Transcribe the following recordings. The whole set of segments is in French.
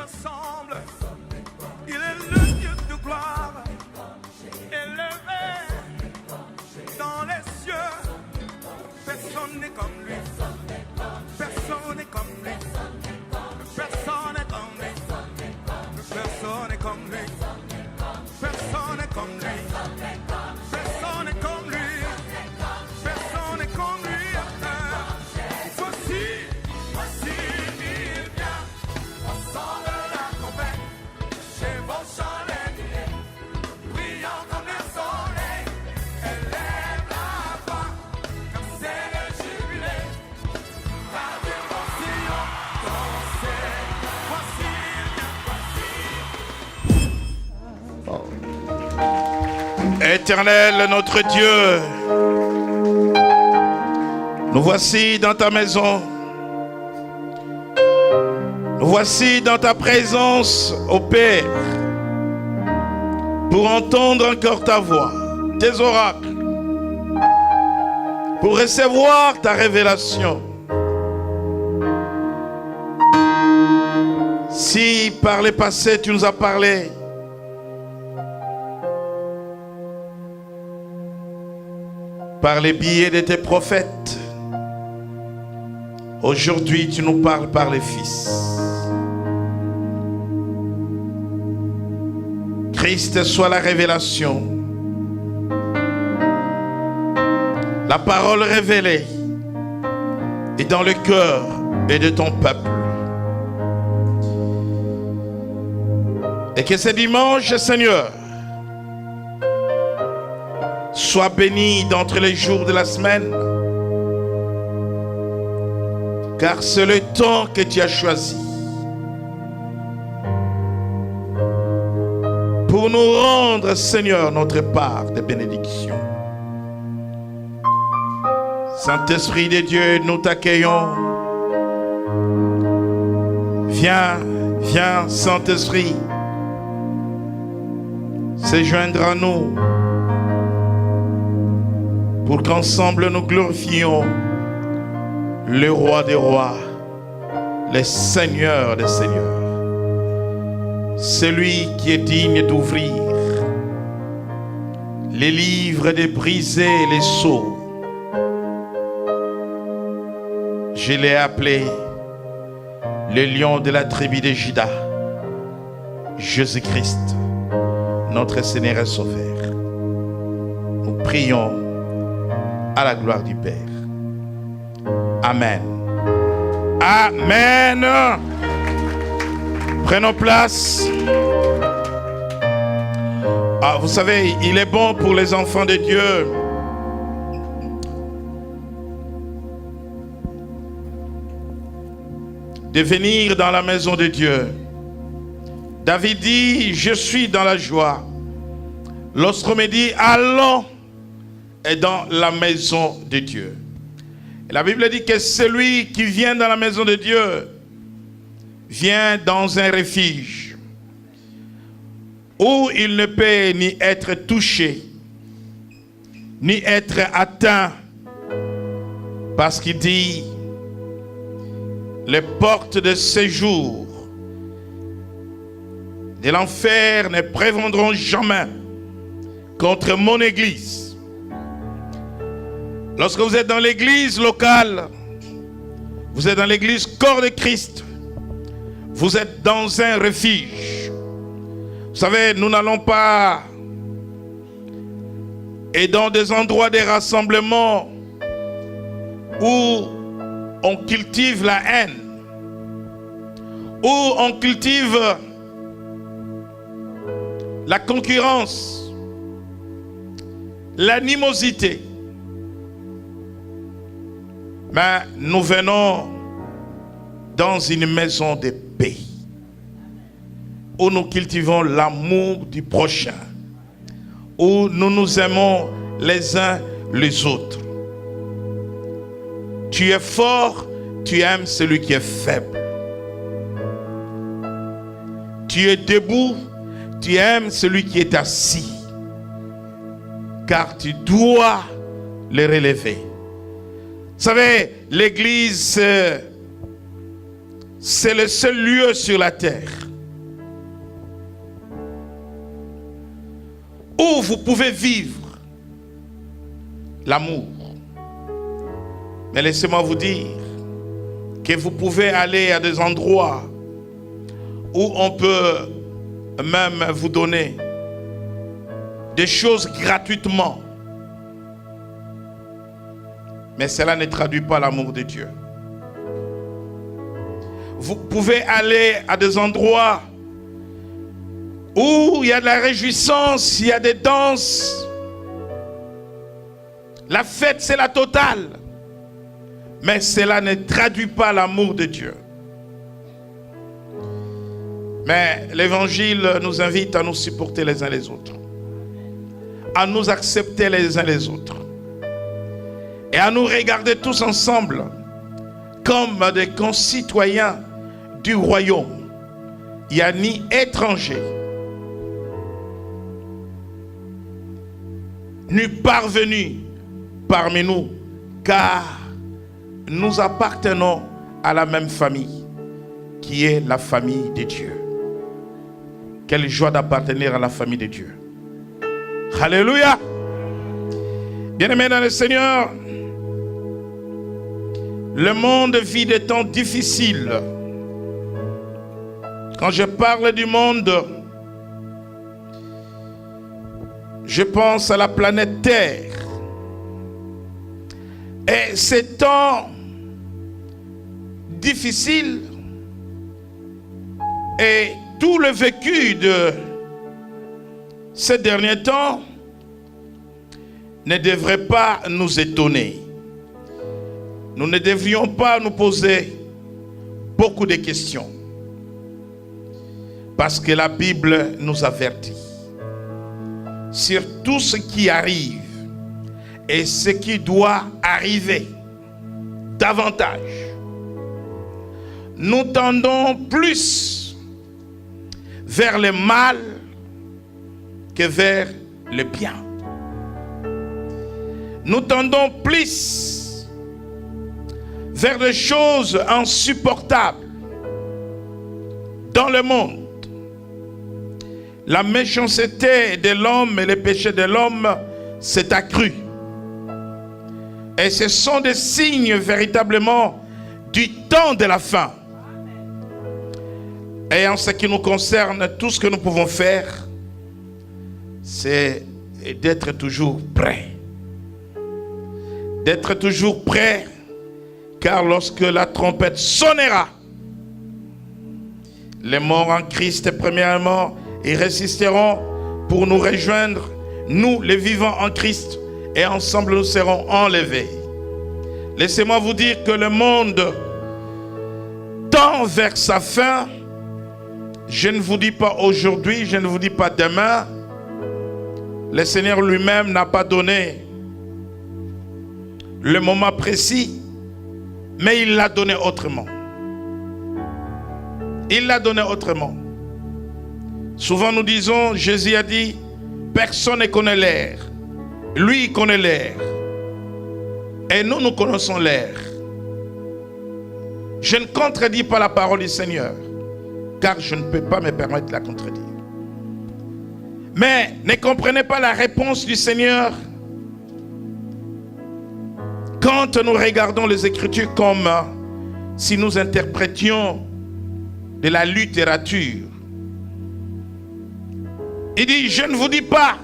ensemble. Il est le Dieu de gloire, élevé dans les cieux. Personne n'est comme lui. Personne n'est comme lui. Personne n'est comme lui. Personne n'est comme lui. Personne n'est comme lui. Personne n'est comme lui. Personne n'est comme lui. Voici, il vient. Ensemble la tempête. Chez vos chalets, brillant comme le soleil. Élève la voix, comme c'est le jubilé. Radio Sion, dansez. Voici, il vient. Éternel, notre Dieu, nous voici dans ta maison. Nous voici dans ta présence, ô Père, pour entendre encore ta voix, tes oracles, pour recevoir ta révélation. Si par le passé tu nous as parlé, par les billets de tes prophètes, aujourd'hui tu nous parles par les fils. Christ soit la révélation, la parole révélée est dans le cœur et de ton peuple. Et que ce dimanche, Seigneur, soit béni d'entre les jours de la semaine, car c'est le temps que tu as choisi pour nous rendre, Seigneur, notre part de bénédiction. Saint-Esprit de Dieu, nous t'accueillons. Viens, viens, Saint-Esprit, se joindre à nous pour qu'ensemble nous glorifions le roi des rois, le Seigneur des seigneurs. Celui qui est digne d'ouvrir les livres, de briser les sceaux. Je l'ai appelé le lion de la tribu de Juda, Jésus-Christ, notre Seigneur et Sauveur. Nous prions à la gloire du Père. Amen. Amen. Prenons place. Ah, vous savez, il est bon pour les enfants de Dieu de venir dans la maison de Dieu. David dit, je suis dans la joie lorsqu'on me dit, allons dans la maison de Dieu. Et la Bible dit que celui qui vient dans la maison de Dieu vient dans un refuge où il ne peut ni être touché, ni être atteint, parce qu'il dit, les portes de séjour de l'enfer ne prévaudront jamais contre mon église. Lorsque vous êtes dans l'église locale, vous êtes dans l'église corps de Christ, vous êtes dans un refuge. Vous savez, nous n'allons pas et dans des endroits de rassemblement où on cultive la haine, où on cultive la concurrence, l'animosité. Mais nous venons dans une maison de paix, où nous cultivons l'amour du prochain, où nous nous aimons les uns les autres. Tu es fort, tu aimes celui qui est faible. Tu es debout, tu aimes celui qui est assis. Car tu dois le relever. Vous savez, l'église, c'est le seul lieu sur la terre où vous pouvez vivre l'amour. Mais laissez-moi vous dire que vous pouvez aller à des endroits où on peut même vous donner des choses gratuitement. Mais cela ne traduit pas l'amour de Dieu. Vous pouvez aller à des endroits où il y a de la réjouissance, il y a des danses. La fête, c'est la totale. Mais cela ne traduit pas l'amour de Dieu. Mais l'Évangile nous invite à nous supporter les uns les autres, à nous accepter les uns les autres et à nous regarder tous ensemble comme des concitoyens du royaume. Il n'y a ni étranger, ni parvenu parmi nous, car nous appartenons à la même famille, qui est la famille de Dieu. Quelle joie d'appartenir à la famille de Dieu. Alléluia. Bien-aimés dans le Seigneur, le monde vit des temps difficiles. Quand je parle du monde, je pense à la planète Terre. Et ces temps difficiles et tout le vécu de ces derniers temps ne devrait pas nous étonner. Nous ne devrions pas nous poser beaucoup de questions. Parce que la Bible nous avertit sur tout ce qui arrive et ce qui doit arriver davantage. Nous tendons plus vers le mal que vers le bien. Nous tendons plus vers des choses insupportables dans le monde. La méchanceté de l'homme et le péché de l'homme s'est accru. Et ce sont des signes véritablement du temps de la fin. Et en ce qui nous concerne, tout ce que nous pouvons faire, c'est d'être toujours prêt. D'être toujours prêt, car lorsque la trompette sonnera, les morts en Christ, premièrement, ils résisteront pour nous rejoindre, nous les vivants en Christ, et ensemble nous serons enlevés. Laissez-moi vous dire que le monde tend vers sa fin. Je ne vous dis pas aujourd'hui, je ne vous dis pas demain. Le Seigneur lui-même n'a pas donné le moment précis, mais il l'a donné autrement. Il l'a donné autrement. Souvent nous disons, Jésus a dit, personne ne connaît l'heure. Lui, il connaît l'heure. Et nous, nous connaissons l'heure. Je ne contredis pas la parole du Seigneur, car je ne peux pas me permettre de la contredire. Mais ne comprenez pas la réponse du Seigneur quand nous regardons les Écritures comme si nous interprétions de la littérature. Il dit, je ne vous dis pas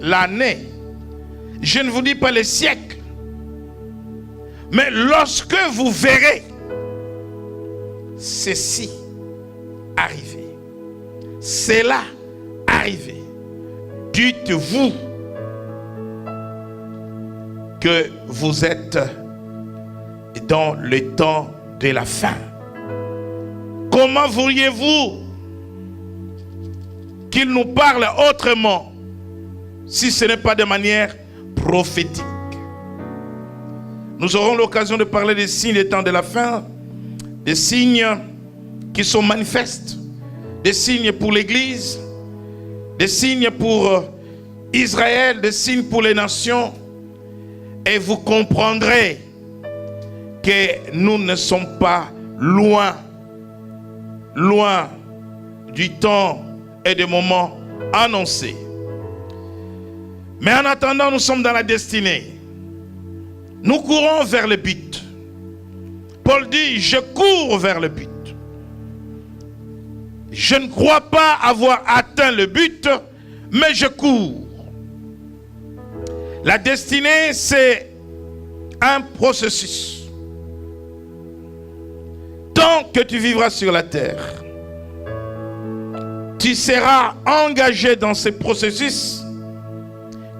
l'année, je ne vous dis pas les siècles, mais lorsque vous verrez ceci arriver, cela arriver, dites-vous que vous êtes dans le temps de la fin. Comment vouriez-vous qu'il nous parle autrement si ce n'est pas de manière prophétique? Nous aurons l'occasion de parler des signes des temps de la fin, des signes qui sont manifestes, des signes pour l'Église, des signes pour Israël, des signes pour les nations. Et vous comprendrez que nous ne sommes pas loin du temps et des moments annoncés. Mais en attendant, nous sommes dans la destinée. Nous courons vers le but. Paul dit, je cours vers le but. Je ne crois pas avoir atteint le but, mais je cours. La destinée, c'est un processus. Tant que tu vivras sur la terre, tu seras engagé dans ce processus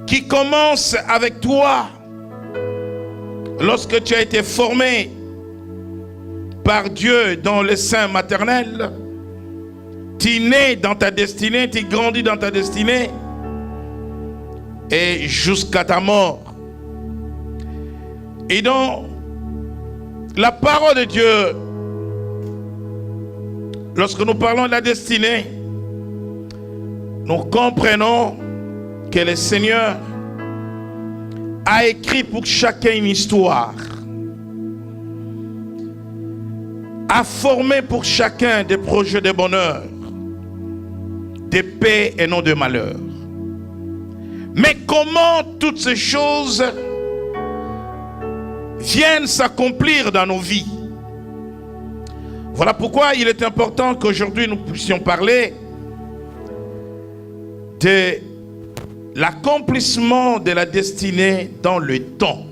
qui commence avec toi lorsque tu as été formé par Dieu dans le sein maternel. Tu nais dans ta destinée, tu grandis dans ta destinée et jusqu'à ta mort. Et donc, la parole de Dieu, lorsque nous parlons de la destinée, nous comprenons que le Seigneur a écrit pour chacun une histoire, a formé pour chacun des projets de bonheur, de paix et non de malheur. Mais comment toutes ces choses viennent s'accomplir dans nos vies? Voilà pourquoi il est important qu'aujourd'hui nous puissions parler de l'accomplissement de la destinée dans le temps.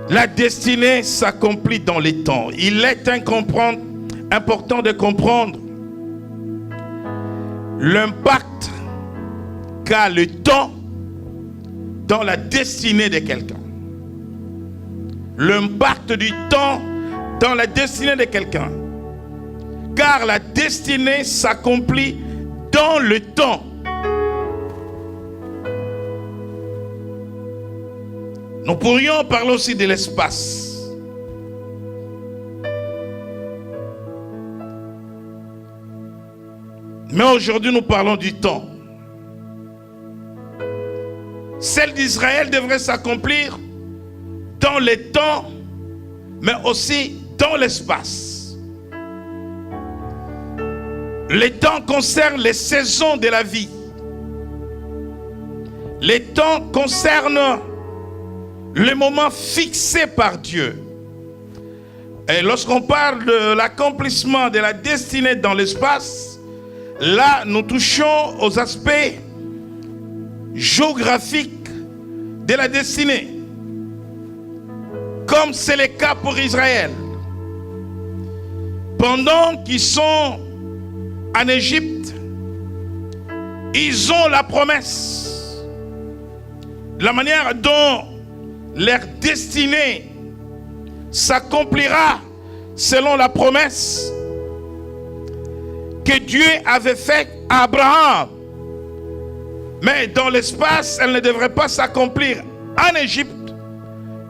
La destinée s'accomplit dans les temps. Il est important de comprendre l'impact qu'a le temps dans la destinée de quelqu'un. L'impact du temps dans la destinée de quelqu'un. Car la destinée s'accomplit dans le temps. Nous pourrions parler aussi de l'espace. Mais aujourd'hui, nous parlons du temps. Celle d'Israël devrait s'accomplir dans le temps, mais aussi dans l'espace. Le temps concerne les saisons de la vie. Le temps concerne le moment fixé par Dieu. Et lorsqu'on parle de l'accomplissement de la destinée dans l'espace, là, nous touchons aux aspects géographiques de la destinée. Comme c'est le cas pour Israël. Pendant qu'ils sont en Égypte, ils ont la promesse. La manière dont leur destinée s'accomplira selon la promesse que Dieu avait faite à Abraham. Mais dans l'espace, elle ne devrait pas s'accomplir en Égypte,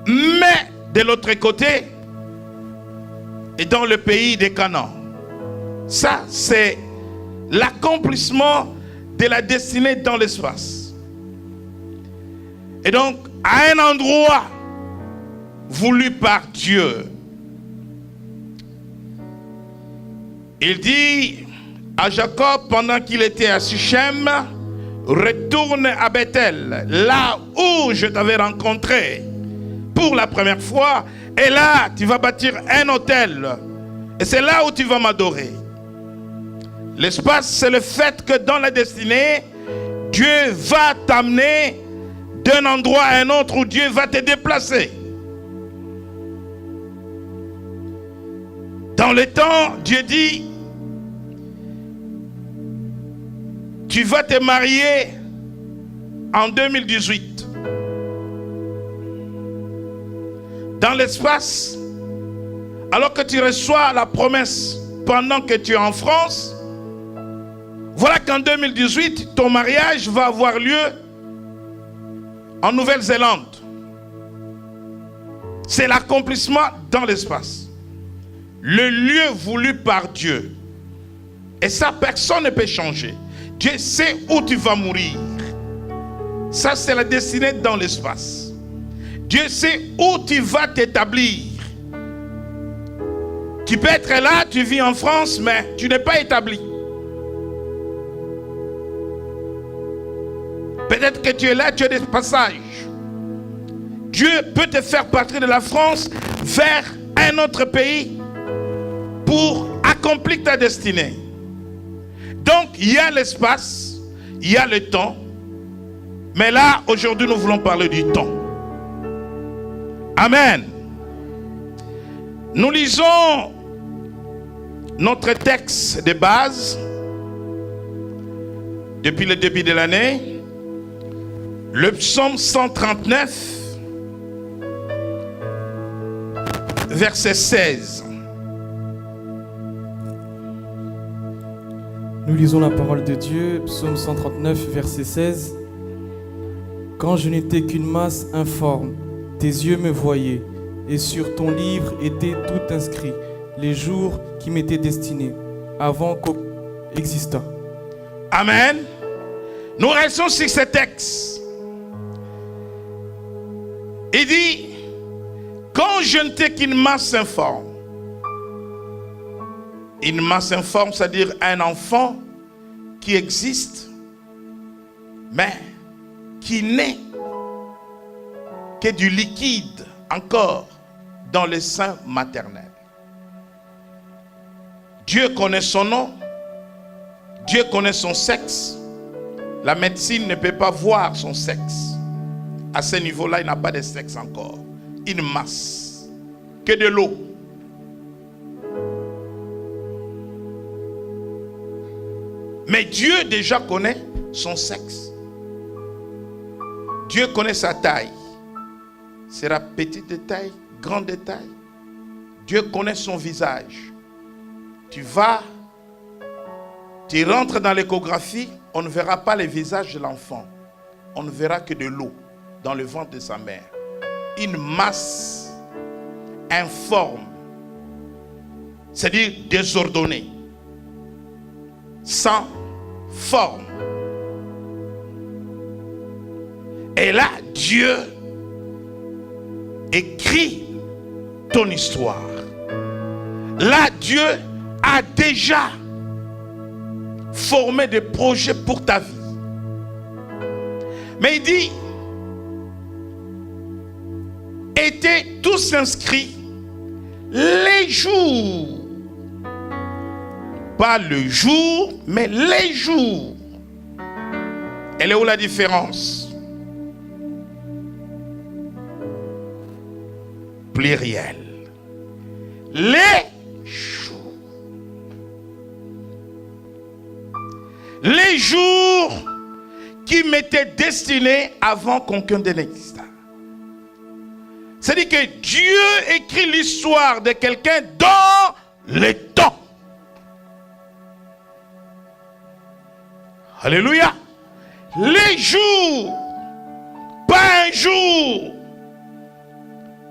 mais de l'autre côté, et dans le pays de Canaan. Ça, c'est l'accomplissement de la destinée dans l'espace. Et donc, à un endroit voulu par Dieu, il dit à Jacob pendant qu'il était à Sichem, retourne à Bethel, là où je t'avais rencontré pour la première fois, et là tu vas bâtir un autel, et c'est là où tu vas m'adorer. L'espace, c'est le fait que dans la destinée, Dieu va t'amener d'un endroit à un autre, où Dieu va te déplacer. Dans le temps, Dieu dit, tu vas te marier en 2018. Dans l'espace, alors que tu reçois la promesse pendant que tu es en France, voilà qu'en 2018, ton mariage va avoir lieu en Nouvelle-Zélande. C'est l'accomplissement dans l'espace. Le lieu voulu par Dieu. Et ça, personne ne peut changer. Dieu sait où tu vas mourir. Ça, c'est la destinée dans l'espace. Dieu sait où tu vas t'établir. Tu peux être là, tu vis en France, mais tu n'es pas établi. Peut-être que tu es là, tu es de passage. Dieu peut te faire partir de la France vers un autre pays pour accomplir ta destinée. Donc, il y a l'espace, il y a le temps. Mais là, aujourd'hui, nous voulons parler du temps. Amen. Nous lisons notre texte de base depuis le début de l'année, le psaume 139, verset 16. Nous lisons la parole de Dieu, psaume 139, verset 16. Quand je n'étais qu'une masse informe, tes yeux me voyaient, et sur ton livre étaient tout inscrits, les jours qui m'étaient destinés, avant qu'aucun existât. Amen. Nous restons sur ce texte. Il dit, quand je n'étais qu'une masse informe. Une masse informe, c'est-à-dire un enfant qui existe, mais qui n'est que du liquide encore dans le sein maternel. Dieu connaît son nom, Dieu connaît son sexe. La médecine ne peut pas voir son sexe. À ce niveau-là, il n'a pas de sexe encore. Une masse, que de l'eau. Mais Dieu déjà connaît son sexe. Dieu connaît sa taille. Sera petite de taille, grande de taille. Dieu connaît son visage. Tu rentres dans l'échographie, on ne verra pas le visage de l'enfant. On ne verra que de l'eau dans le ventre de sa mère. Une masse informe, c'est-à-dire désordonnée, sans forme. Et là, Dieu écrit ton histoire. Là, Dieu a déjà formé des projets pour ta vie. Mais il dit, étaient tous inscrits les jours. Pas le jour, mais les jours. Elle est où la différence? Pluriel. Les jours. Les jours qui m'étaient destinés avant qu'aucun d'eux n'existât. C'est-à-dire que Dieu écrit l'histoire de quelqu'un dans le temps. Alléluia. Les jours, pas un jour.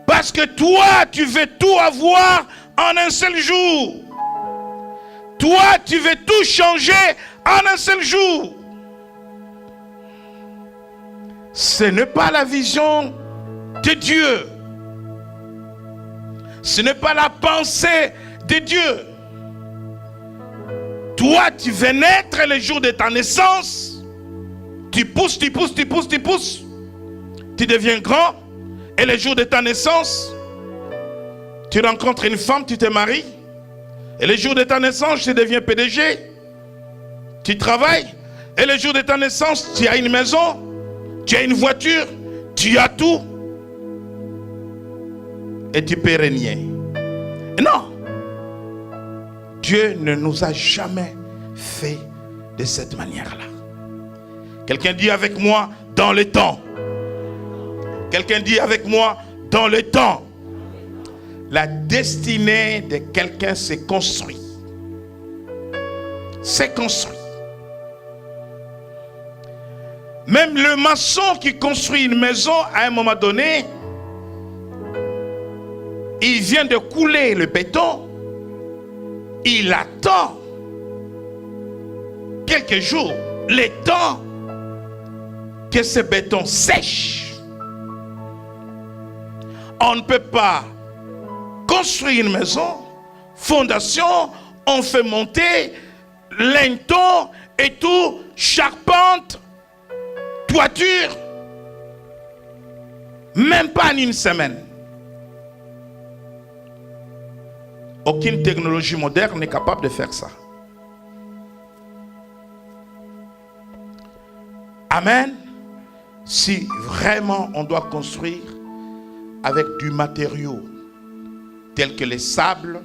Parce que toi, tu veux tout avoir en un seul jour. Toi, tu veux tout changer en un seul jour. Ce n'est pas la vision de Dieu. Ce n'est pas la pensée de Dieu. Toi, tu veux naître le jour de ta naissance. Tu pousses, tu pousses, tu pousses, tu pousses. Tu deviens grand. Et le jour de ta naissance, tu rencontres une femme, tu te maries. Et le jour de ta naissance, tu deviens PDG. Tu travailles. Et le jour de ta naissance, tu as une maison. Tu as une voiture. Tu as tout. Et tu peux régner. Non. Dieu ne nous a jamais fait de cette manière-là. Quelqu'un dit avec moi, dans le temps. Quelqu'un dit avec moi, dans le temps. La destinée de quelqu'un s'est construite. C'est construit. Même le maçon qui construit une maison, à un moment donné, il vient de couler le béton. Il attend quelques jours, le temps que ce béton sèche. On ne peut pas construire une maison, fondation, on fait monter linteau et tout, charpente, toiture, même pas en une semaine. Aucune technologie moderne n'est capable de faire ça. Amen. Si vraiment on doit construire avec du matériau tel que les sables,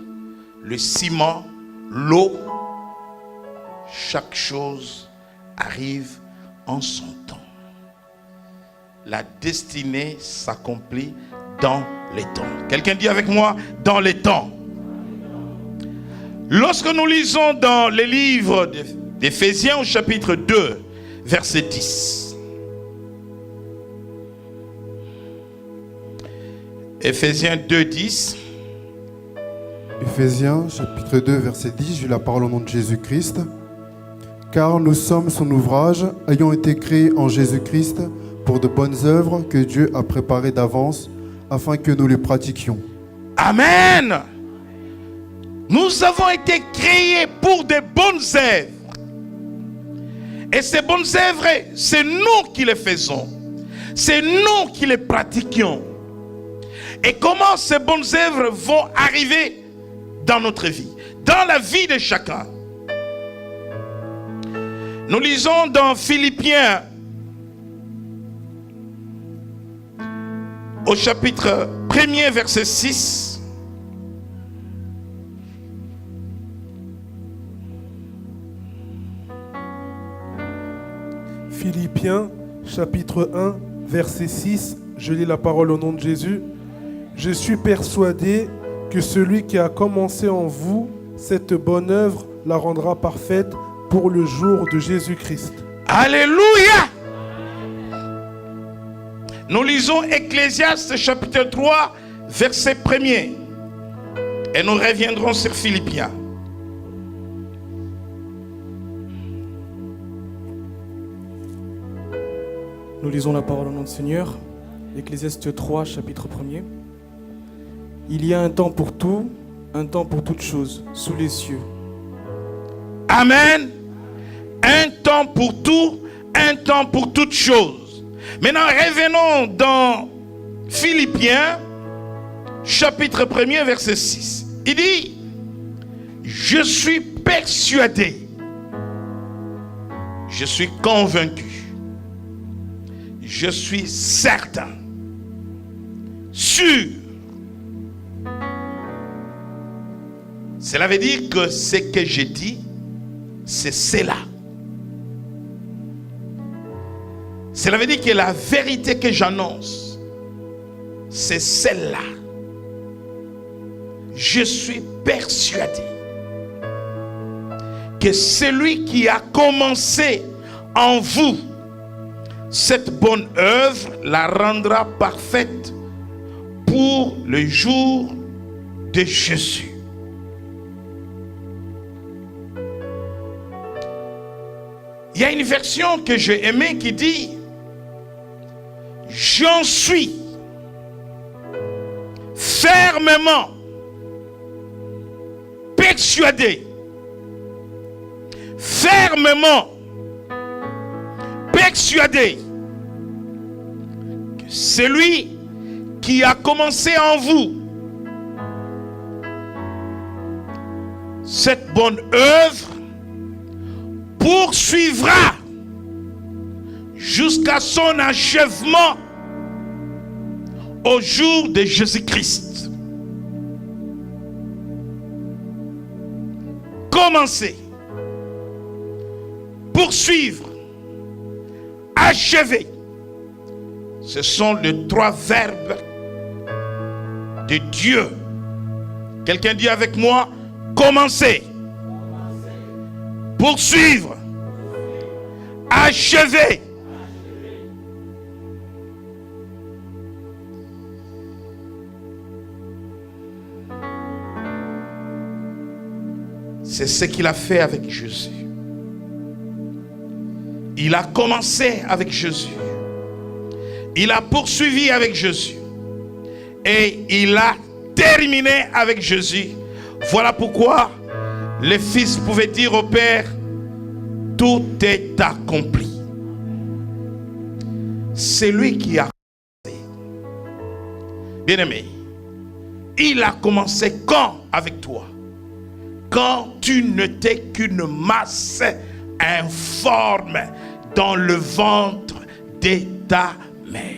le ciment, l'eau, chaque chose arrive en son temps. La destinée s'accomplit dans les temps. Quelqu'un dit avec moi, dans les temps. Lorsque nous lisons dans les livres d'Éphésiens au chapitre 2, verset 10. Éphésiens 2, 10. Éphésiens chapitre 2 verset 10, je lis la parole au nom de Jésus-Christ. Car nous sommes son ouvrage, ayant été créés en Jésus-Christ pour de bonnes œuvres que Dieu a préparées d'avance afin que nous les pratiquions. Amen. Nous avons été créés pour de bonnes œuvres. Et ces bonnes œuvres, c'est nous qui les faisons. C'est nous qui les pratiquions. Et comment ces bonnes œuvres vont arriver dans notre vie, dans la vie de chacun. Nous lisons dans Philippiens, au chapitre 1er, verset 6. Philippiens, chapitre 1, verset 6, je lis la parole au nom de Jésus. Je suis persuadé que celui qui a commencé en vous cette bonne œuvre la rendra parfaite pour le jour de Jésus-Christ. Alléluia! Nous lisons Ecclésiaste chapitre 3, verset 1er. Et nous reviendrons sur Philippiens. Nous lisons la parole au nom du Seigneur. Ecclésiaste 3, chapitre 1er. Il y a un temps pour tout, un temps pour toutes choses, sous les cieux. Amen. Un temps pour tout, un temps pour toutes choses. Maintenant, revenons dans Philippiens, chapitre 1er, verset 6. Il dit, je suis persuadé, je suis convaincu, je suis certain, sûr. Cela veut dire que ce que je dis, c'est cela. Cela veut dire que la vérité que j'annonce, c'est celle-là. Je suis persuadé que celui qui a commencé en vous cette bonne œuvre la rendra parfaite pour le jour de Jésus. Il y a une version que j'ai aimée qui dit « J'en suis fermement persuadé, que celui qui a commencé en vous cette bonne œuvre poursuivra jusqu'à son achèvement au jour de Jésus-Christ. » Commencer, poursuivre, achever. Ce sont les trois verbes de Dieu. Quelqu'un dit avec moi, commencer, poursuivre, achever. C'est ce qu'il a fait avec Jésus. Il a commencé avec Jésus. Il a poursuivi avec Jésus. Et il a terminé avec Jésus. Voilà pourquoi le Fils pouvait dire au Père, tout est accompli. c'est lui qui a commencé. Bien-aimé, il a commencé quand avec toi? Quand tu n'étais qu'une masse informe dans le ventre de ta mère.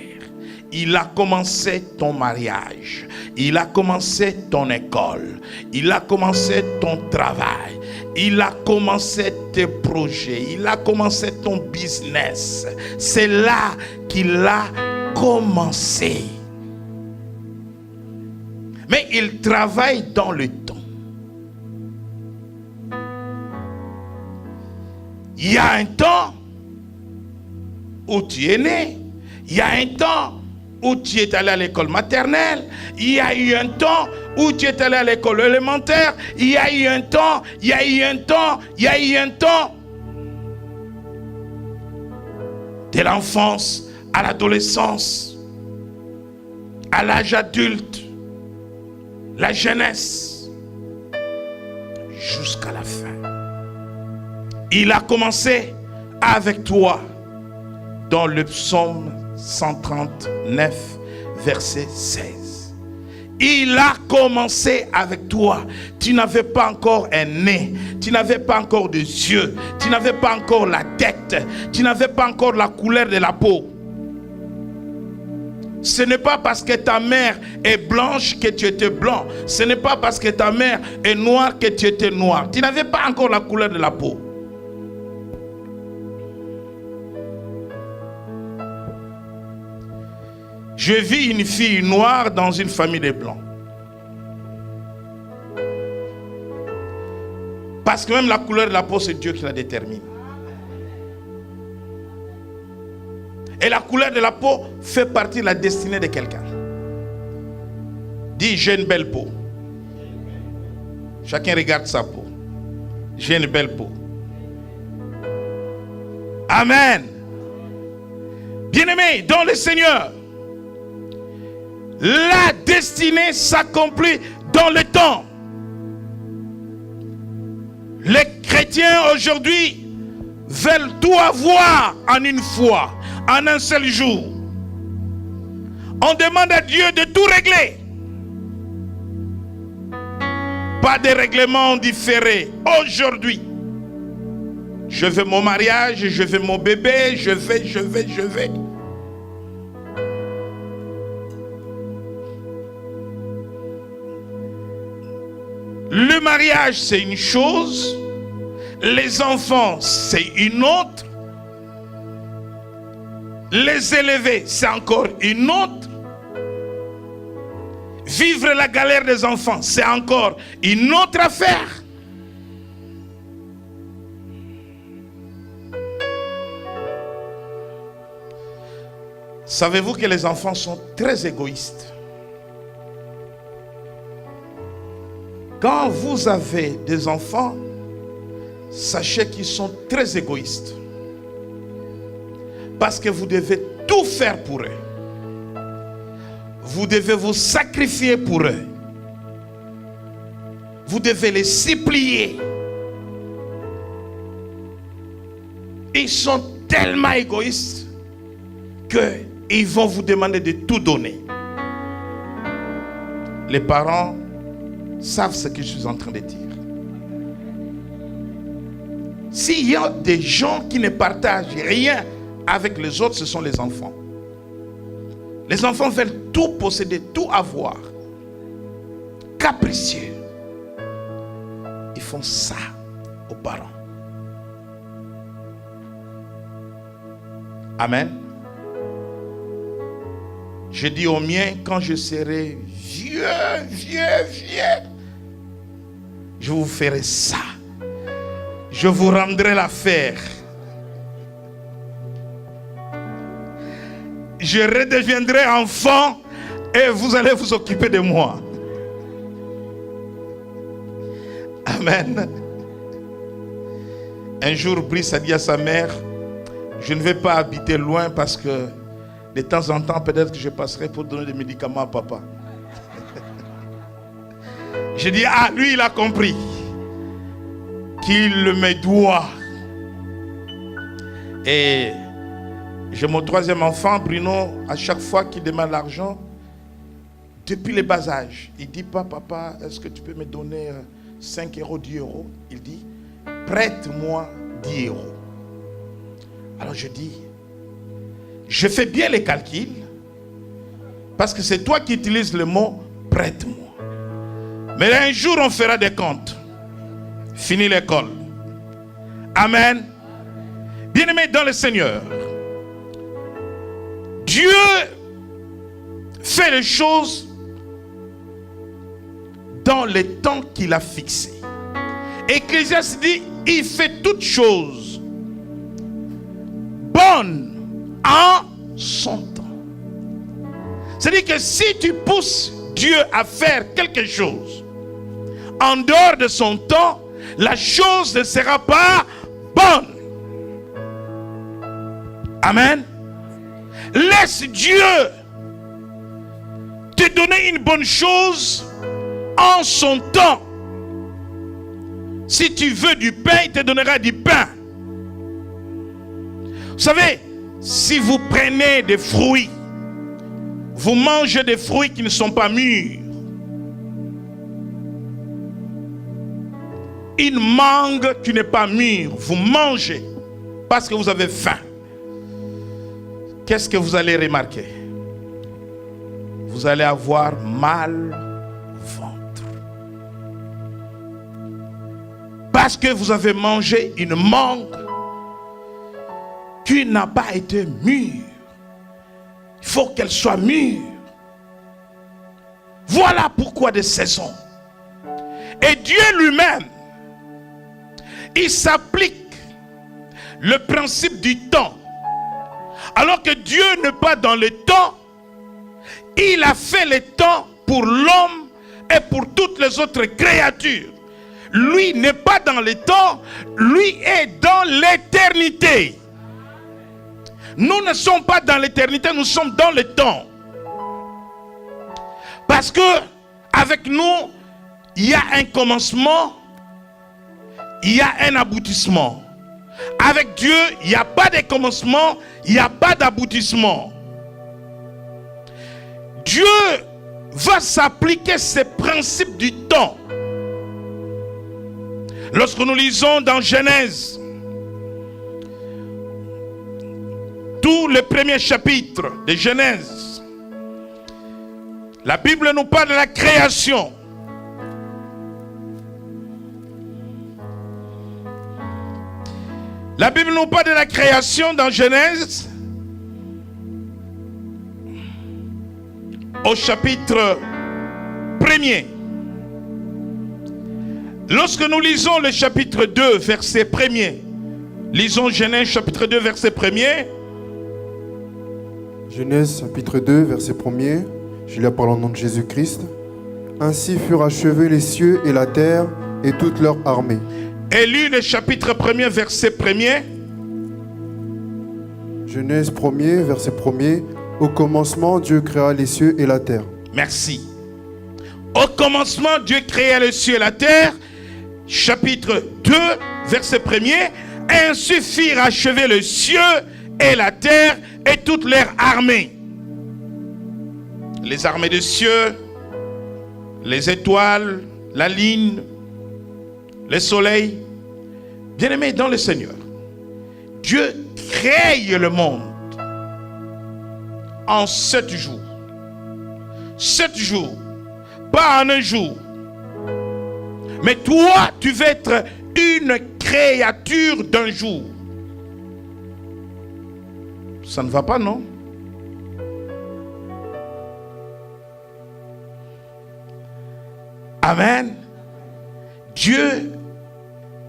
Il a commencé ton mariage. Il a commencé ton école. Il a commencé ton travail. Il a commencé tes projets. Il a commencé ton business. C'est là qu'il a commencé. Mais il travaille dans le temps. Il y a un temps où tu es né. Il y a un temps où tu es allé à l'école maternelle. Il y a eu un temps où tu es allé à l'école élémentaire. Il y a eu un temps, il y a eu un temps, il y a eu un temps. De l'enfance à l'adolescence, à l'âge adulte, la jeunesse, jusqu'à la fin. Il a commencé avec toi dans le psaume 139, verset 16. Il a commencé avec toi. Tu n'avais pas encore un nez, tu n'avais pas encore de yeux, tu n'avais pas encore la tête, tu n'avais pas encore la couleur de la peau. Ce n'est pas parce que ta mère est blanche que tu étais blanc. Ce n'est pas parce que ta mère est noire que tu étais noir. Tu n'avais pas encore la couleur de la peau. Je vis une fille noire dans une famille de blancs. Parce que même la couleur de la peau, c'est Dieu qui la détermine. Et la couleur de la peau fait partie de la destinée de quelqu'un. Dis, j'ai une belle peau. Chacun regarde sa peau. J'ai une belle peau. Amen. Bien-aimés dans le Seigneur, la destinée s'accomplit dans le temps. Les chrétiens aujourd'hui veulent tout avoir en une fois, en un seul jour. On demande à Dieu de tout régler. Pas de règlement différé. Aujourd'hui, je veux mon mariage, je veux mon bébé, je vais. Le mariage, c'est une chose. Les enfants, c'est une autre. Les élever, c'est encore une autre. Vivre la galère des enfants, c'est encore une autre affaire. Savez-vous que les enfants sont très égoïstes? Quand vous avez des enfants, sachez qu'ils sont très égoïstes. Parce que vous devez tout faire pour eux. Vous devez vous sacrifier pour eux. Vous devez les supplier. Ils sont tellement égoïstes qu'ils vont vous demander de tout donner. Les parents savent ce que je suis en train de dire. S'il y a des gens qui ne partagent rien avec les autres, ce sont les enfants. Les enfants veulent tout posséder, tout avoir. Capricieux. Ils font ça aux parents. Amen. Je dis aux miens, quand je serai vieux, je vous ferai ça. Je vous rendrai l'affaire. Je redeviendrai enfant et vous allez vous occuper de moi. Amen. Un jour, Brice a dit à sa mère, je ne vais pas habiter loin parce que de temps en temps, peut-être que je passerai pour donner des médicaments à papa. J'ai dit, ah, lui, il a compris qu'il me doit. Et J'ai mon troisième enfant, Bruno, à chaque fois qu'il demande l'argent, depuis le bas âge, il dit pas, papa, est-ce que tu peux me donner 5 euros, 10 euros? Il dit, prête-moi 10 euros. Alors je dis, je fais bien les calculs, parce que c'est toi qui utilises le mot prête-moi. Mais un jour, on fera des comptes. Fini l'école. Amen. Bien-aimés dans le Seigneur, Dieu fait les choses dans le temps qu'il a fixé. Ecclésiaste dit, il fait toutes choses bonnes en son temps. C'est-à-dire que si tu pousses Dieu à faire quelque chose en dehors de son temps, la chose ne sera pas bonne. Amen. Laisse Dieu te donner une bonne chose en son temps. Si tu veux du pain, il te donnera du pain. Vous savez, si vous prenez des fruits, vous mangez des fruits qui ne sont pas mûrs. Une mangue qui n'est pas mûre, vous mangez parce que vous avez faim. Qu'est-ce que vous allez remarquer? Vous allez avoir mal au ventre. Parce que vous avez mangé une mangue qui n'a pas été mûre. Il faut qu'elle soit mûre. Voilà pourquoi des saisons. Et Dieu lui-même, il s'applique le principe du temps. Alors que Dieu n'est pas dans le temps, il a fait le temps pour l'homme et pour toutes les autres créatures. Lui n'est pas dans le temps, lui est dans l'éternité. Nous ne sommes pas dans l'éternité, nous sommes dans le temps. Parce que avec nous, il y a un commencement, il y a un aboutissement. Avec Dieu, il n'y a pas de commencement, il n'y a pas d'aboutissement. Dieu va s'appliquer ces principes du temps. Lorsque nous lisons dans Genèse, tout le premier chapitre de Genèse, la Bible nous parle de la création. La Bible nous parle de la création dans Genèse au chapitre 1er. Lorsque nous lisons le chapitre 2, verset 1er, lisons Genèse chapitre 2, verset 1er. Genèse chapitre 2, verset 1er, je lis la parole au nom de Jésus-Christ. Ainsi furent achevés les cieux et la terre et toute leur armée. Et lis le chapitre 1er, verset 1er. Genèse 1er, verset 1er. Au commencement, Dieu créa les cieux et la terre. Merci. Au commencement, Dieu créa les cieux et la terre. Chapitre 2, verset 1er. Ainsi firent achever les cieux et la terre et toutes leurs armées. Les armées des cieux, les étoiles, la lune, le soleil. Bien-aimés dans le Seigneur, Dieu crée le monde en 7 jours. 7 jours, pas en un jour. Mais toi, tu veux être une créature d'un jour. Ça ne va pas, non? Amen. Dieu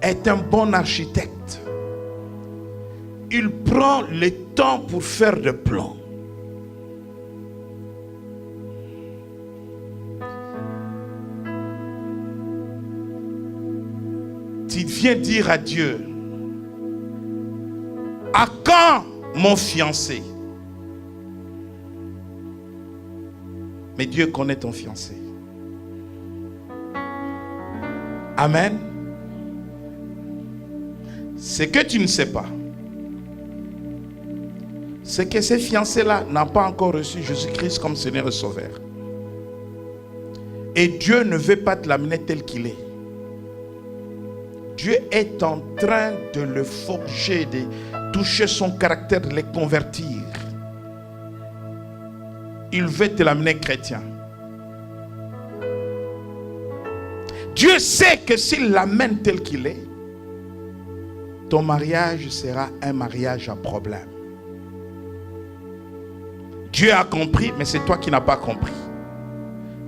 est un bon architecte. Il prend le temps pour faire des plans. Tu viens dire à Dieu, à quand mon fiancé? Mais Dieu connaît ton fiancé. Amen. Ce que tu ne sais pas, c'est que ces fiancés-là n'ont pas encore reçu Jésus-Christ comme Seigneur et Sauveur. Et Dieu ne veut pas te l'amener tel qu'il est. Dieu est en train de le forger, de toucher son caractère, de le convertir. Il veut te l'amener chrétien. Dieu sait que s'il l'amène tel qu'il est, ton mariage sera un mariage à problème. Dieu a compris, mais c'est toi qui n'as pas compris.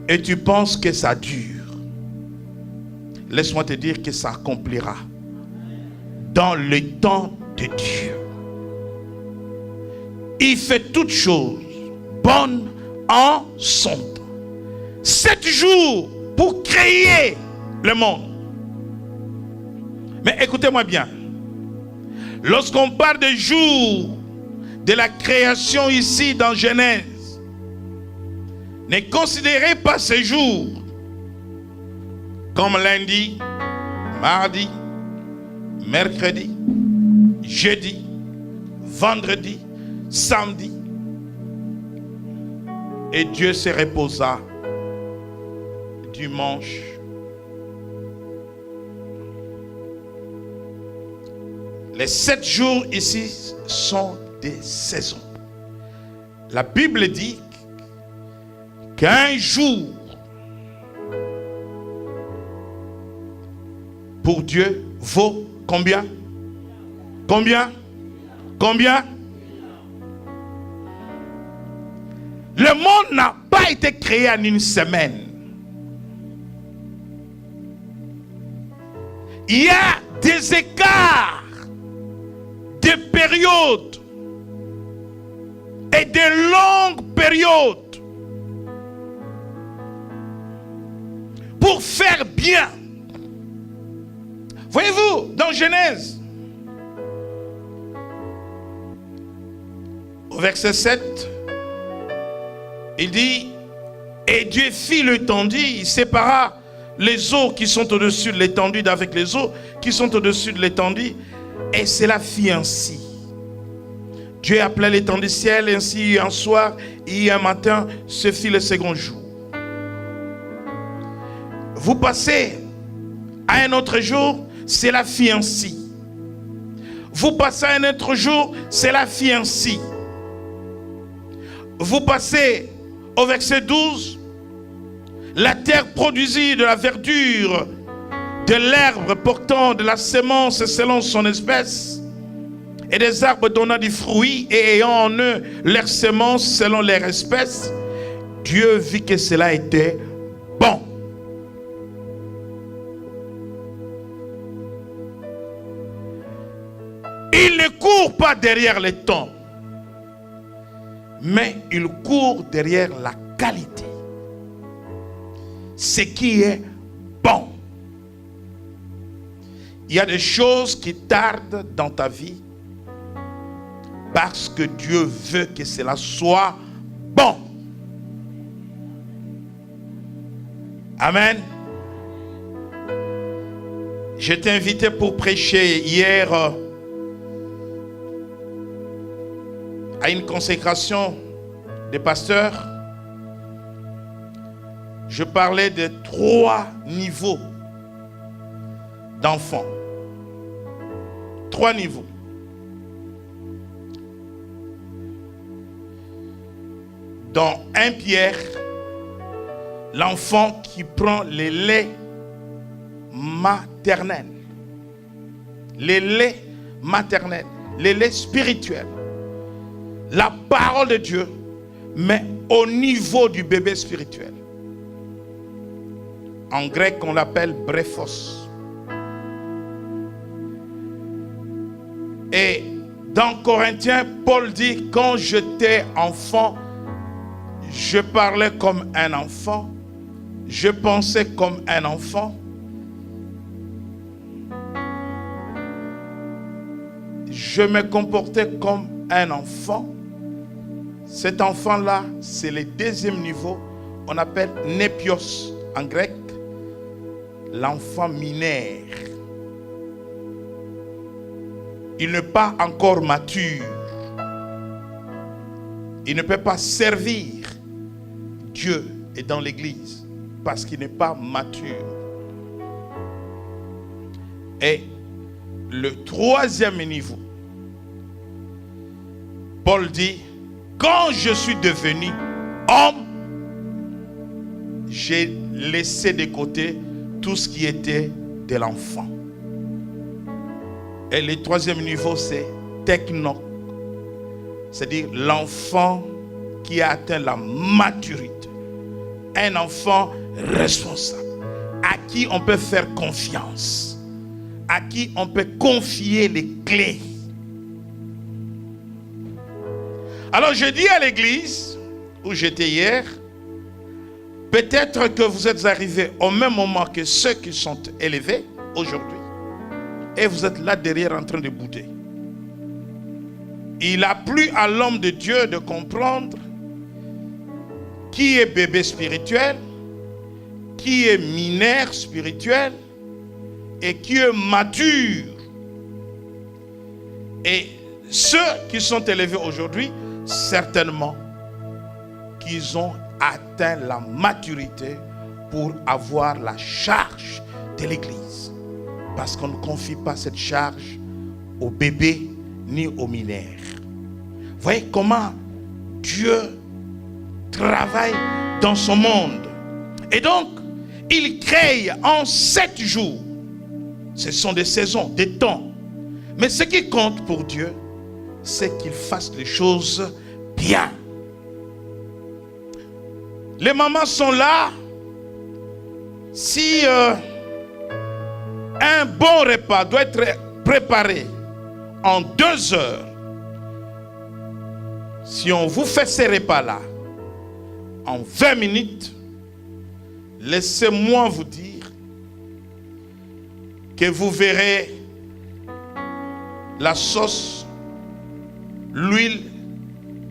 Et tu penses que ça dure. Laisse-moi te dire que ça accomplira dans le temps de Dieu. Il fait toutes choses bonnes en son temps. 7 jours pour créer le monde. Mais écoutez-moi bien. Lorsqu'on parle des jours de la création ici dans Genèse, ne considérez pas ces jours comme lundi, mardi, mercredi, jeudi, vendredi, samedi. Et Dieu se reposa dimanche. Les 7 jours ici sont des saisons. La Bible dit qu'un jour pour Dieu vaut combien? Combien? Combien? Le monde n'a pas été créé en une semaine. Il y a des écarts de périodes et de longues périodes pour faire bien. Voyez-vous, dans Genèse, au verset 7, il dit, et Dieu fit l'étendue, il sépara les eaux qui sont au-dessus de l'étendue d'avec les eaux qui sont au-dessus de l'étendue, et cela fit ainsi. Dieu appelait l'étendue ciel, ainsi un soir et un matin, ce fut le second jour. Vous passez à un autre jour, cela fit ainsi. Vous passez à un autre jour, cela fit ainsi. Vous passez au verset 12, la terre produisit de la verdure, de l'herbe portant de la semence selon son espèce, et des arbres donnant du fruit et ayant en eux leur semence selon leur espèce. Dieu vit que cela était bon. Il ne court pas derrière les temps, mais il court derrière la qualité. Ce qui est bon. Il y a des choses qui tardent dans ta vie parce que Dieu veut que cela soit bon. Amen. Je t'ai invité pour prêcher hier à une consécration des pasteurs. Je parlais de 3 niveaux d'enfants. 3 niveaux. Dans 1 Pierre, l'enfant qui prend le lait maternel. Le lait maternel. Le lait spirituel. La parole de Dieu, mais au niveau du bébé spirituel. En grec, on l'appelle brephos. Et dans Corinthiens, Paul dit, quand j'étais enfant, je parlais comme un enfant, je pensais comme un enfant, je me comportais comme un enfant. Cet enfant-là, c'est le 2e niveau, on appelle népios en grec, l'enfant mineur. Il n'est pas encore mature. il ne peut pas servir Dieu et dans l'église parce qu'il n'est pas mature. Et le troisième niveau, Paul dit, quand je suis devenu homme, j'ai laissé de côté tout ce qui était de l'enfant. Et le troisième niveau, c'est techno. C'est-à-dire l'enfant qui a atteint la maturité. Un enfant responsable, à qui on peut faire confiance, à qui on peut confier les clés. Alors je dis à l'église où j'étais hier, peut-être que vous êtes arrivés au même moment que ceux qui sont élevés aujourd'hui et vous êtes là derrière en train de bouder. Il a plu à l'homme de Dieu de comprendre qui est bébé spirituel, qui est mineur spirituel et qui est mature. Et ceux qui sont élevés aujourd'hui, certainement qu'ils ont atteint la maturité pour avoir la charge de l'église. Parce qu'on ne confie pas cette charge aux bébés ni aux mineurs. Voyez comment Dieu travaille dans son monde. Et donc, il crée en 7 jours. Ce sont des saisons, des temps. Mais ce qui compte pour Dieu, c'est qu'il fasse les choses bien. Les mamans sont là. Si un bon repas doit être préparé en 2 heures, si on vous fait ces repas-là en 20 minutes, laissez-moi vous dire que vous verrez la sauce, l'huile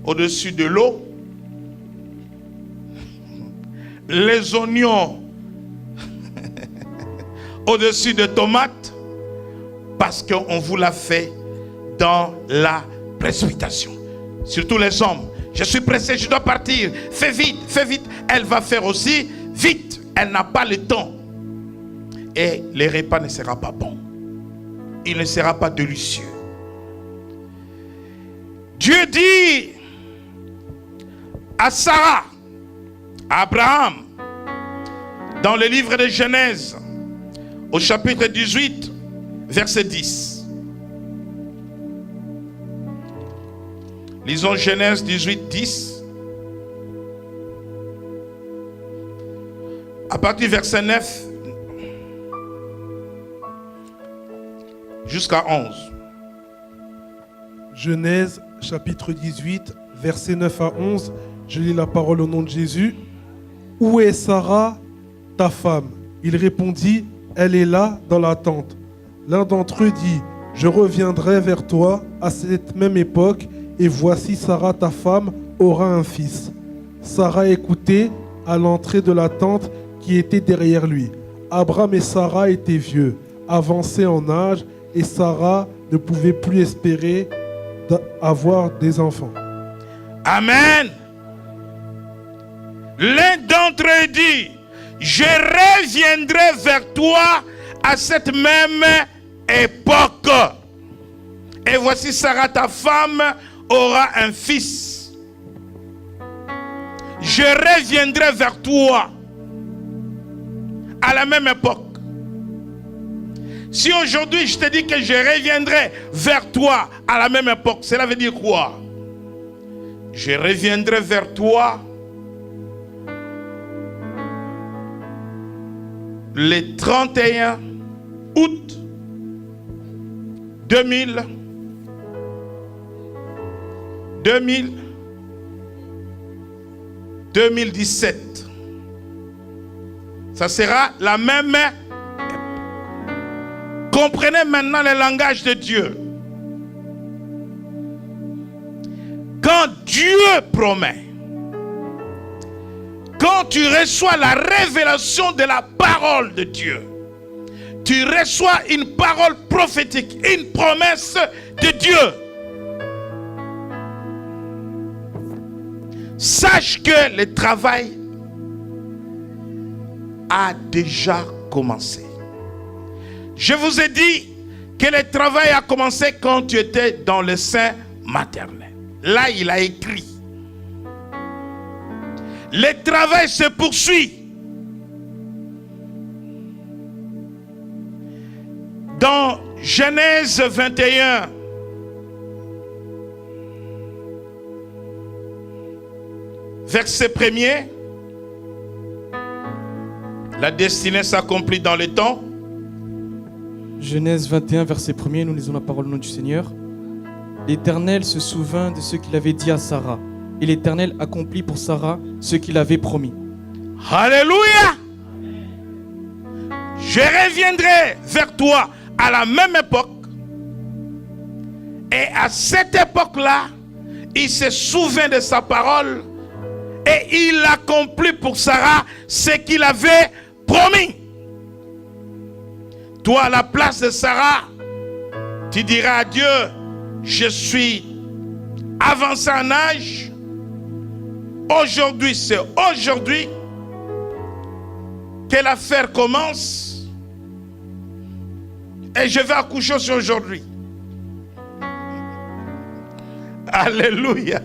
au-dessus de l'eau, les oignons au-dessus de tomates, parce qu'on vous l'a fait dans la précipitation. Surtout les hommes. Je suis pressé, je dois partir. Fais vite, fais vite. Elle va faire aussi vite. Elle n'a pas le temps. Et le repas ne sera pas bon. Il ne sera pas délicieux. Dieu dit à Sarah, à Abraham, dans le livre de Genèse, au chapitre 18, verset 10. Lisons Genèse 18, 10. À partir du verset 9 jusqu'à 11. Genèse chapitre 18, verset 9 à 11. Je lis la parole au nom de Jésus. Où est Sarah, ta femme? Il répondit, elle est là dans la tente. L'un d'entre eux dit, je reviendrai vers toi à cette même époque, et voici Sarah, ta femme, aura un fils. Sarah écoutait à l'entrée de la tente qui était derrière lui. Abraham et Sarah étaient vieux, avancés en âge, et Sarah ne pouvait plus espérer avoir des enfants. Amen. L'un d'entre eux dit, je reviendrai vers toi à cette même époque. Et voici Sarah, ta femme, aura un fils. Je reviendrai vers toi à la même époque. Si aujourd'hui je te dis que je reviendrai vers toi à la même époque, cela veut dire quoi? Je reviendrai vers toi le 31 août 2017. Ça sera la même. Comprenez maintenant le langage de Dieu. Quand Dieu promet, quand tu reçois la révélation de la parole de Dieu, tu reçois une parole prophétique, une promesse de Dieu. sache que le travail a déjà commencé. Je vous ai dit que le travail a commencé quand tu étais dans le sein maternel. Là, il a écrit. Le travail se poursuit. Dans Genèse 21, verset 1er, la destinée s'accomplit dans le temps. Genèse 21, verset 1er, nous lisons la parole au nom du Seigneur. L'Éternel se souvint de ce qu'il avait dit à Sarah, et l'Éternel accomplit pour Sarah ce qu'il avait promis. Alléluia! Je reviendrai vers toi à la même époque. Et à cette époque-là, il se souvint de sa parole et il accomplit pour Sarah ce qu'il avait promis. Toi, à la place de Sarah, tu diras à Dieu, je suis avancé en âge. Aujourd'hui, c'est aujourd'hui que l'affaire commence. Et je vais accoucher sur aujourd'hui. Alléluia.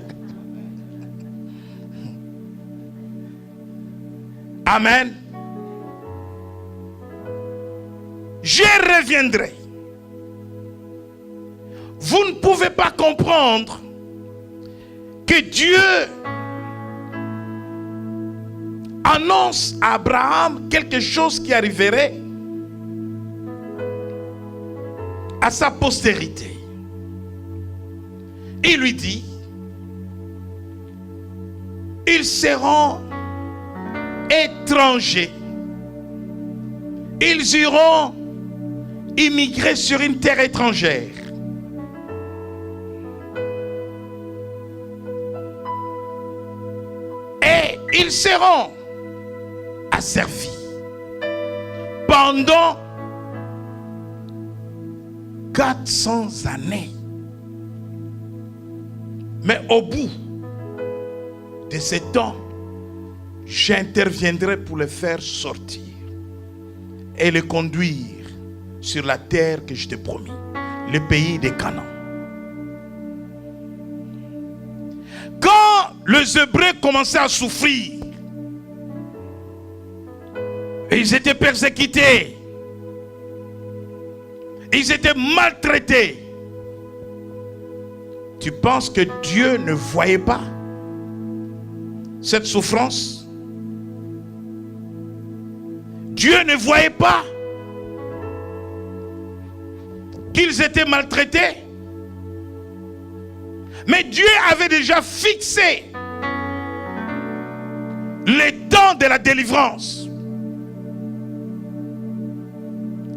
Amen. Je reviendrai. Vous ne pouvez pas comprendre que Dieu annonce à Abraham quelque chose qui arriverait à sa postérité. Il lui dit, ils seront étrangers. Ils iront immigrer sur une terre étrangère. Et ils seront asservis pendant 400 années. Mais au bout de ce temps, j'interviendrai pour les faire sortir et les conduire sur la terre que je t'ai promis, le pays de Canaan. Quand les Hébreux commençaient à souffrir, ils étaient persécutés, ils étaient maltraités. Tu penses que Dieu ne voyait pas cette souffrance? Dieu ne voyait pas qu'ils étaient maltraités? Mais Dieu avait déjà fixé les temps de la délivrance.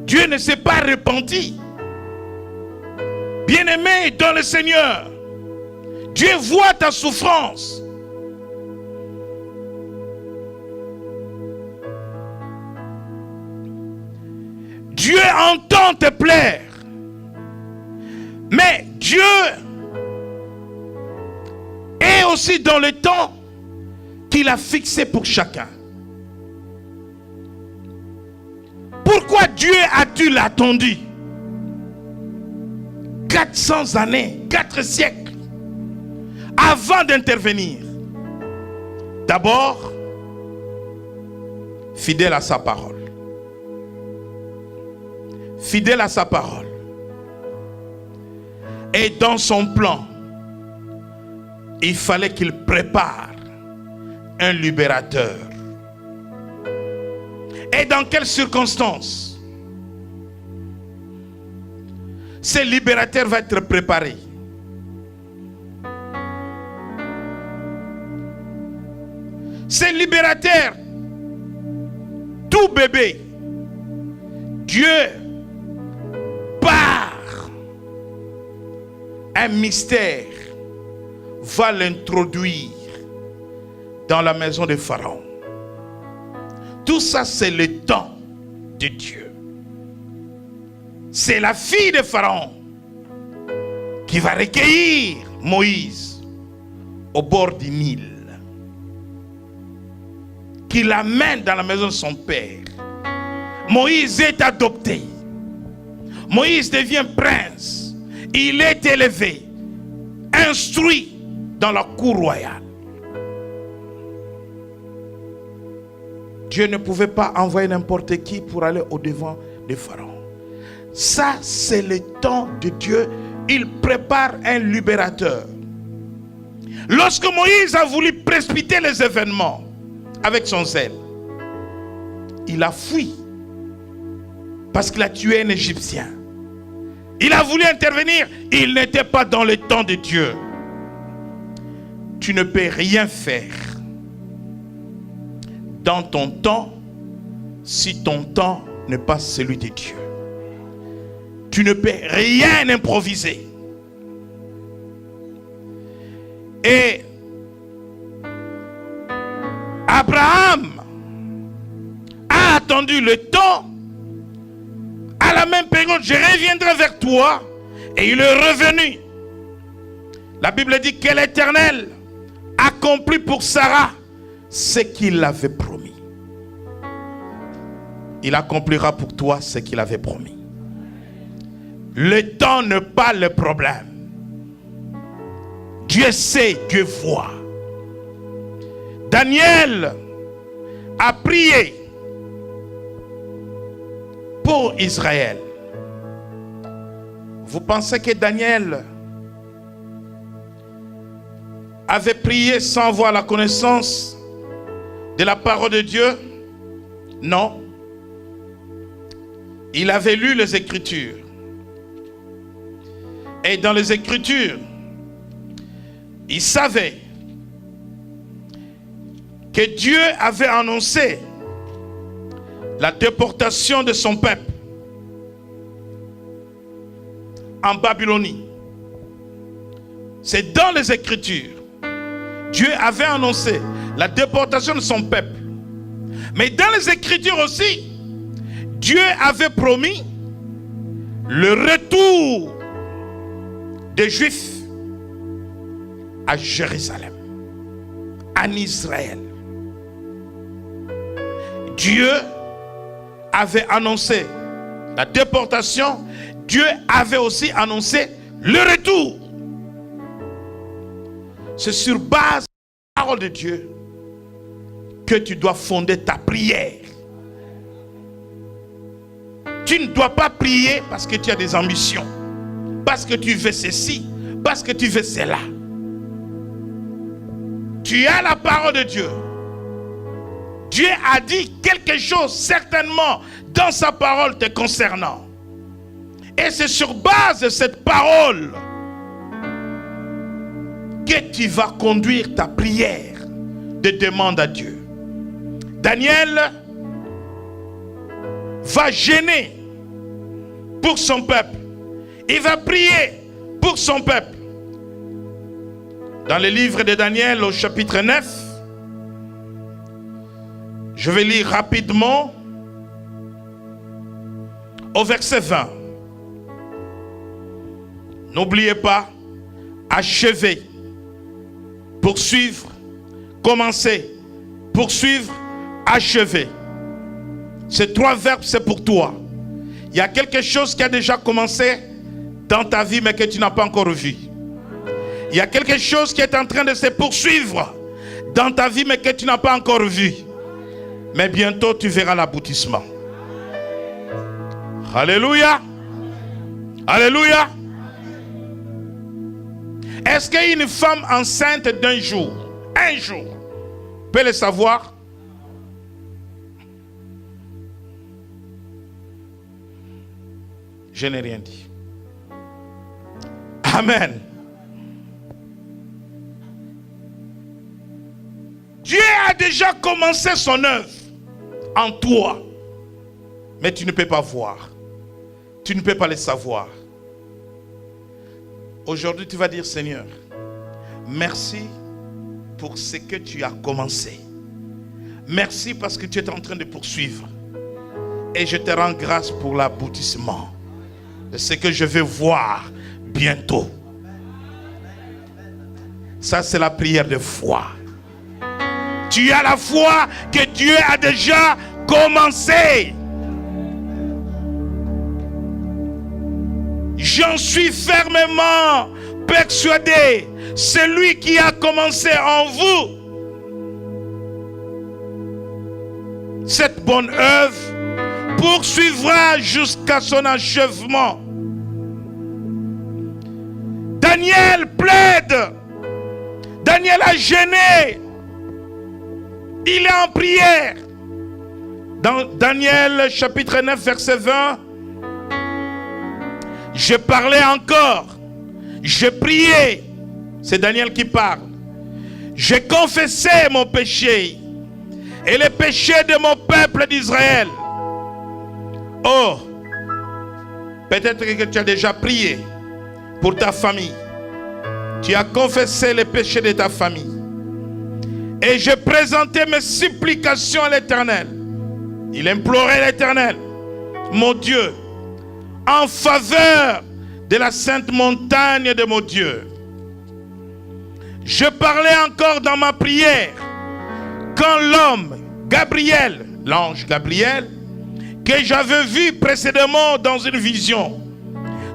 Dieu ne s'est pas repenti. Bien-aimé dans le Seigneur, Dieu voit ta souffrance. Dieu entend te plaire. Mais Dieu est aussi dans le temps qu'il a fixé pour chacun. Pourquoi Dieu a-t-il attendu 400 années, 4 siècles avant d'intervenir? D'abord, fidèle à sa parole. Fidèle à sa parole. Et dans son plan, il fallait qu'il prépare un libérateur. Et dans quelles circonstances ce libérateur va être préparé? Ce libérateur, tout bébé, Dieu, par un mystère, va l'introduire dans la maison de Pharaon. Tout ça, c'est le temps de Dieu. C'est la fille de Pharaon qui va recueillir Moïse au bord du Nil. qui l'amène dans la maison de son père. Moïse est adopté. Moïse devient prince. Il est élevé, instruit dans la cour royale. Dieu ne pouvait pas envoyer n'importe qui pour aller au-devant de Pharaon. Ça, c'est le temps de Dieu. Il prépare un libérateur. Lorsque Moïse a voulu précipiter les événements avec son zèle, il a fui parce qu'il a tué un Égyptien. Il a voulu intervenir, il n'était pas dans le temps de Dieu. Tu ne peux rien faire dans ton temps si ton temps n'est pas celui de Dieu. Tu ne peux rien improviser. Et Abraham a attendu le temps. À la même période, je reviendrai vers toi. Et il est revenu. La Bible dit que l'Éternel accomplit pour Sarah ce qu'il avait promis. Il accomplira pour toi ce qu'il avait promis. Le temps n'est pas le problème. Dieu sait, Dieu voit. Daniel a prié pour Israël. Vous pensez que Daniel avait prié sans avoir la connaissance de la parole de Dieu? Non. Il avait lu les Écritures. Et dans les Écritures, il savait que Dieu avait annoncé la déportation de son peuple en Babylonie. C'est dans les Écritures. Dieu avait annoncé la déportation de son peuple. Mais dans les Écritures aussi, Dieu avait promis le retour des Juifs à Jérusalem, en Israël. Dieu avait annoncé la déportation. Dieu avait aussi annoncé le retour. C'est sur base de la parole de Dieu que tu dois fonder ta prière. Tu ne dois pas prier parce que tu as des ambitions, parce que tu veux ceci, parce que tu veux cela. Tu as la parole de Dieu. Dieu a dit quelque chose certainement dans sa parole te concernant. Et c'est sur base de cette parole que tu vas conduire ta prière de demande à Dieu. Daniel va gêner pour son peuple. Il va prier pour son peuple. Dans le livre de Daniel au chapitre 9, je vais lire rapidement au verset 20. N'oubliez pas, achever, poursuivre, commencer, poursuivre, achever. Ces trois verbes, c'est pour toi. Il y a quelque chose qui a déjà commencé dans ta vie, mais que tu n'as pas encore vu. Il y a quelque chose qui est en train de se poursuivre dans ta vie, mais que tu n'as pas encore vu. Mais bientôt, tu verras l'aboutissement. Alléluia. Alléluia. Est-ce qu'une femme enceinte d'un jour, peut le savoir? Je n'ai rien dit. Amen. Dieu a déjà commencé son œuvre en toi. Mais tu ne peux pas voir. Tu ne peux pas le savoir. Aujourd'hui, tu vas dire, Seigneur, merci pour ce que tu as commencé. Merci parce que tu es en train de poursuivre. Et je te rends grâce pour l'aboutissement de ce que je vais voir bientôt. Ça, c'est la prière de foi. Tu as la foi que Dieu a déjà commencé. J'en suis fermement persuadé. Celui qui a commencé en vous cette bonne œuvre poursuivra jusqu'à son achèvement. Daniel plaide. Daniel a gêné. Il est en prière. Dans Daniel chapitre 9 verset 20, je parlais encore. Je priais. C'est Daniel qui parle. Je confessais mon péché et les péchés de mon peuple d'Israël. Oh, peut-être que tu as déjà prié pour ta famille. Tu as confessé les péchés de ta famille. Et je présentais mes supplications à l'Éternel. Il implorait l'Éternel, mon Dieu, en faveur de la sainte montagne de mon Dieu. Je parlais encore dans ma prière quand l'homme Gabriel, l'ange Gabriel, que j'avais vu précédemment dans une vision,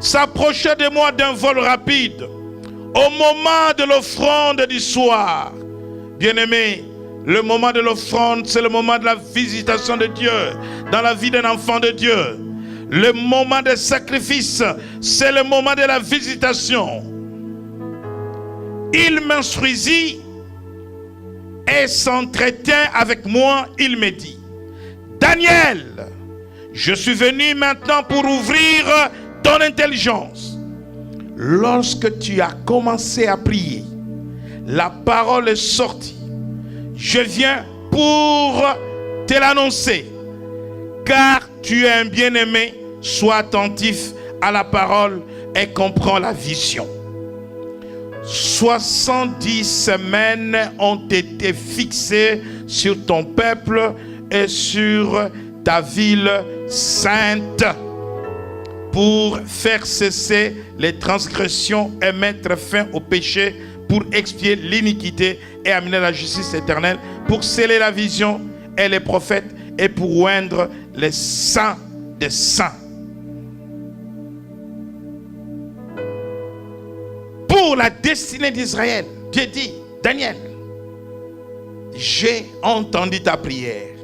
s'approchait de moi d'un vol rapide au moment de l'offrande du soir. Bien-aimé, le moment de l'offrande, c'est le moment de la visitation de Dieu dans la vie d'un enfant de Dieu. Le moment de sacrifice, c'est le moment de la visitation. Il m'instruisit et s'entretint avec moi. Il me dit: Daniel, je suis venu maintenant pour ouvrir ton intelligence. Lorsque tu as commencé à prier, la parole est sortie. Je viens pour te l'annoncer. Car tu es un bien-aimé, sois attentif à la parole et comprends la vision. 70 semaines ont été fixées sur ton peuple et sur ta ville sainte pour faire cesser les transgressions et mettre fin au péché, pour expier l'iniquité et amener la justice éternelle, pour sceller la vision et les prophètes et pour oindre les saints des saints. Pour la destinée d'Israël, Dieu dit: Daniel, j'ai entendu ta prière,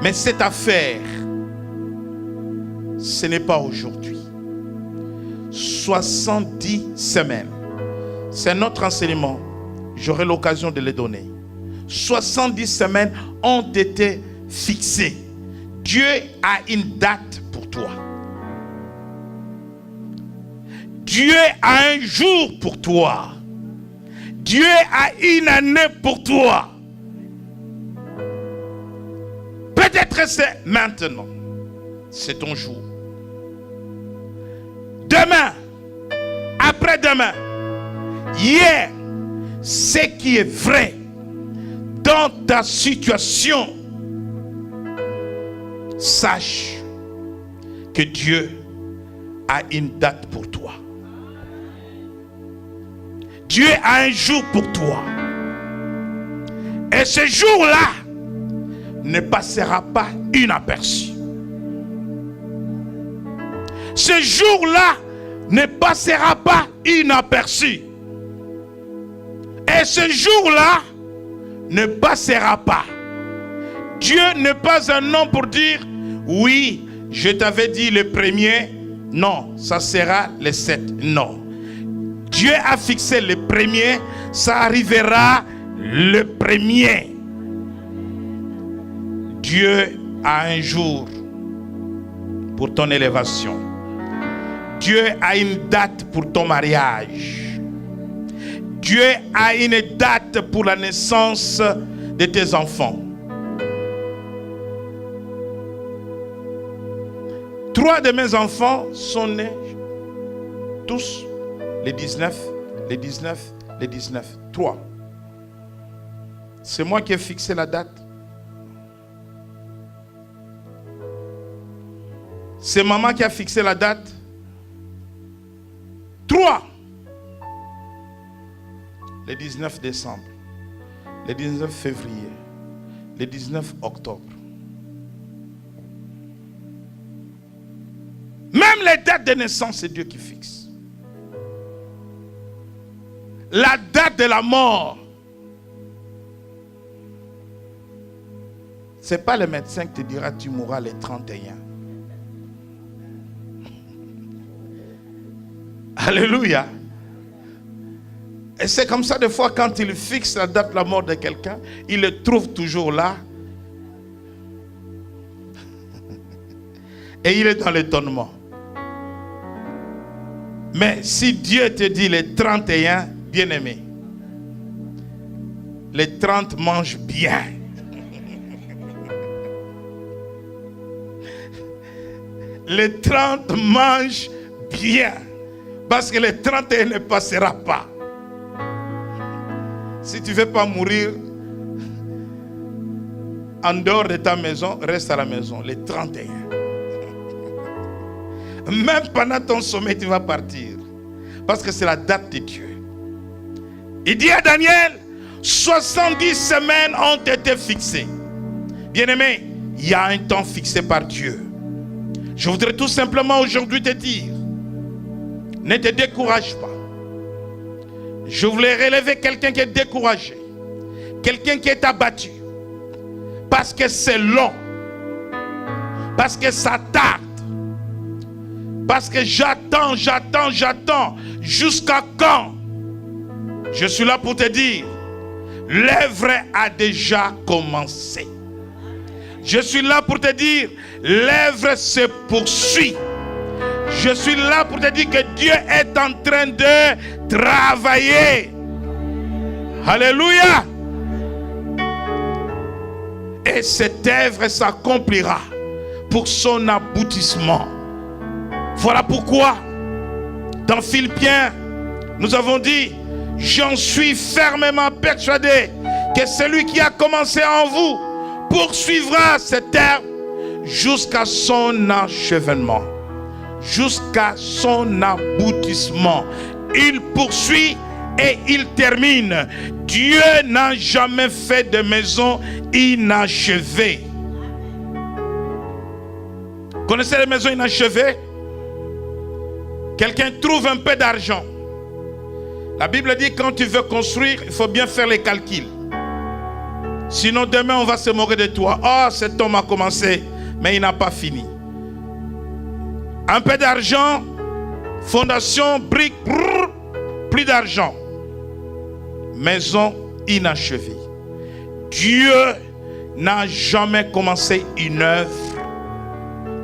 mais cette affaire, ce n'est pas aujourd'hui. 70 semaines. C'est notre enseignement. J'aurai l'occasion de les donner. 70 semaines ont été fixées. Dieu a une date pour toi. Dieu a un jour pour toi. Dieu a une année pour toi. Peut-être c'est maintenant. C'est ton jour. Demain, après-demain, hier, ce qui est vrai dans ta situation, sache que Dieu a une date pour toi. Dieu a un jour pour toi. Et ce jour-là ne passera pas inaperçu. Ce jour-là ne passera pas inaperçu. Et ce jour-là ne passera pas. Dieu n'est pas un homme pour dire: oui, je t'avais dit le premier. Non, ça sera le 7. Non. Dieu a fixé le premier, ça arrivera le premier. Dieu a un jour pour ton élévation. Dieu a une date pour ton mariage. Dieu a une date pour la naissance de tes enfants. 3 de mes enfants sont nés tous les 19, les 19, les 19. 3. C'est moi qui ai fixé la date. C'est maman qui a fixé la date. 3. Le 19 décembre. le 19 février, le 19 octobre. Même les dates de naissance, c'est Dieu qui fixe. La date de la mort, ce n'est pas le médecin qui te dira tu mourras le 31. Alléluia. Et c'est comme ça des fois quand il fixe la date de la mort de quelqu'un, il le trouve toujours là. Et il est dans l'étonnement. Mais si Dieu te dit le 31, bien-aimé, les 30 mangent bien. Les 30 mangent bien. Parce que le 31 ne passera pas. Si tu ne veux pas mourir en dehors de ta maison, reste à la maison, le 31. Même pendant ton sommeil, tu vas partir. Parce que c'est la date de Dieu. Il dit à Daniel, 70 semaines ont été fixées. Bien-aimé, il y a un temps fixé par Dieu. Je voudrais tout simplement aujourd'hui te dire, ne te décourage pas. Je voulais relever quelqu'un qui est découragé. Quelqu'un qui est abattu. Parce que c'est long. Parce que ça tarde. Parce que j'attends. Jusqu'à quand? Je suis là pour te dire, l'œuvre a déjà commencé. Je suis là pour te dire, l'œuvre se poursuit. Je suis là pour te dire que Dieu est en train de travailler. Alléluia. Et cette œuvre s'accomplira pour son aboutissement. Voilà pourquoi, dans Philippiens, nous avons dit, j'en suis fermement persuadé que celui qui a commencé en vous poursuivra cette œuvre jusqu'à son achèvement. Jusqu'à son aboutissement. Il poursuit et il termine. Dieu n'a jamais fait de maison inachevée. Connaissez les maisons inachevées? Quelqu'un trouve un peu d'argent. La Bible dit quand tu veux construire, il faut bien faire les calculs. Sinon demain on va se moquer de toi. Oh, cet homme a commencé, mais il n'a pas fini. Un peu d'argent, fondation, briques, plus d'argent. Maison inachevée. Dieu n'a jamais commencé une œuvre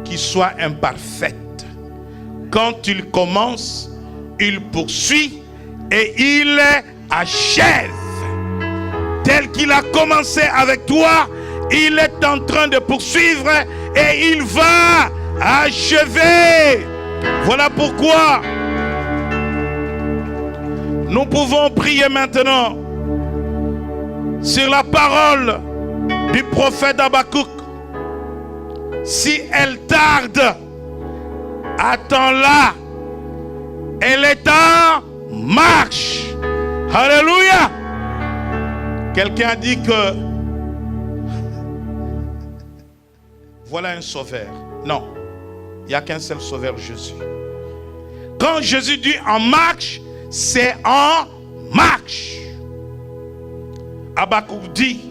qui soit imparfaite. Quand il commence, il poursuit et il achève. Tel qu'il a commencé avec toi, il est en train de poursuivre et il va achever. Voilà pourquoi nous pouvons prier maintenant sur la parole du prophète Habakkuk. Si elle tarde, attends-la. Elle est en marche. Alléluia. Quelqu'un a dit que voilà un sauveur. Non, il n'y a qu'un seul sauveur, Jésus. Quand Jésus dit en marche, c'est en marche. Habakkuk dit,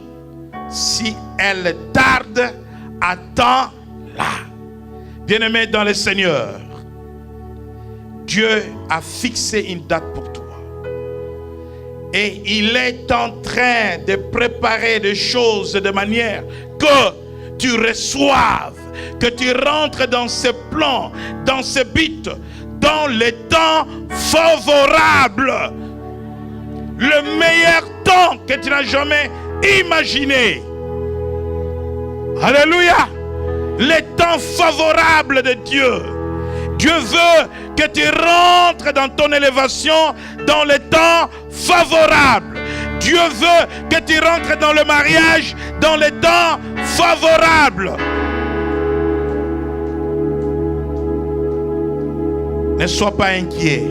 si elle tarde, attends-la. Bien-aimé dans le Seigneur, Dieu a fixé une date pour toi. Et il est en train de préparer des choses de manière que tu reçoives, que tu rentres dans ce plan, dans ce but, dans les temps favorables. Le meilleur temps que tu n'as jamais imaginé. Alléluia. Les temps favorables de Dieu. Dieu veut que tu rentres dans ton élévation dans les temps favorables. Dieu veut que tu rentres dans le mariage dans les temps favorables. Ne sois pas inquiet.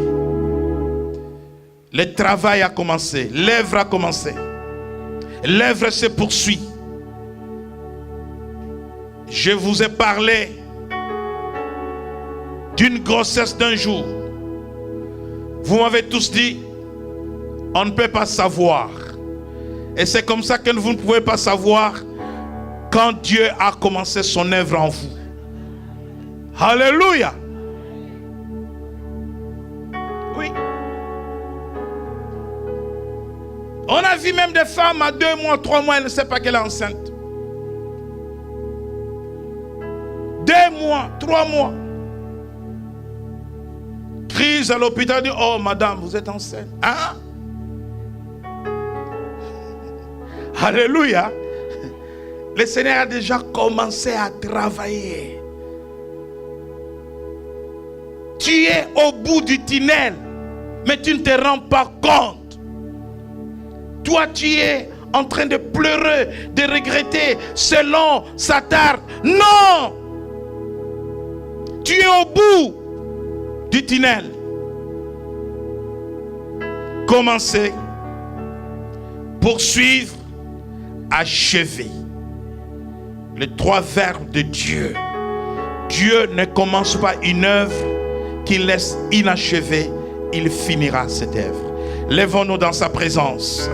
Le travail a commencé, l'œuvre a commencé. L'œuvre se poursuit. Je vous ai parlé d'une grossesse d'un jour. Vous m'avez tous dit, on ne peut pas savoir. Et c'est comme ça que vous ne pouvez pas savoir quand Dieu a commencé son œuvre en vous. Alléluia. Oui. On a vu même des femmes à 2 mois, 3 mois, elle ne sait pas qu'elle est enceinte. 2 mois, 3 mois. Crise à l'hôpital, dit, oh madame, vous êtes enceinte. Hein? Alléluia. Le Seigneur a déjà commencé à travailler. Tu es au bout du tunnel, mais tu ne te rends pas compte. Toi, tu es en train de pleurer, de regretter, c'est long, ça tarde. Non! Tu es au bout du tunnel. Commencez, poursuivre, achever. Les 3 verbes de Dieu. Dieu ne commence pas une œuvre qu'il laisse inachevée. Il finira cette œuvre. Lèvons-nous dans sa présence.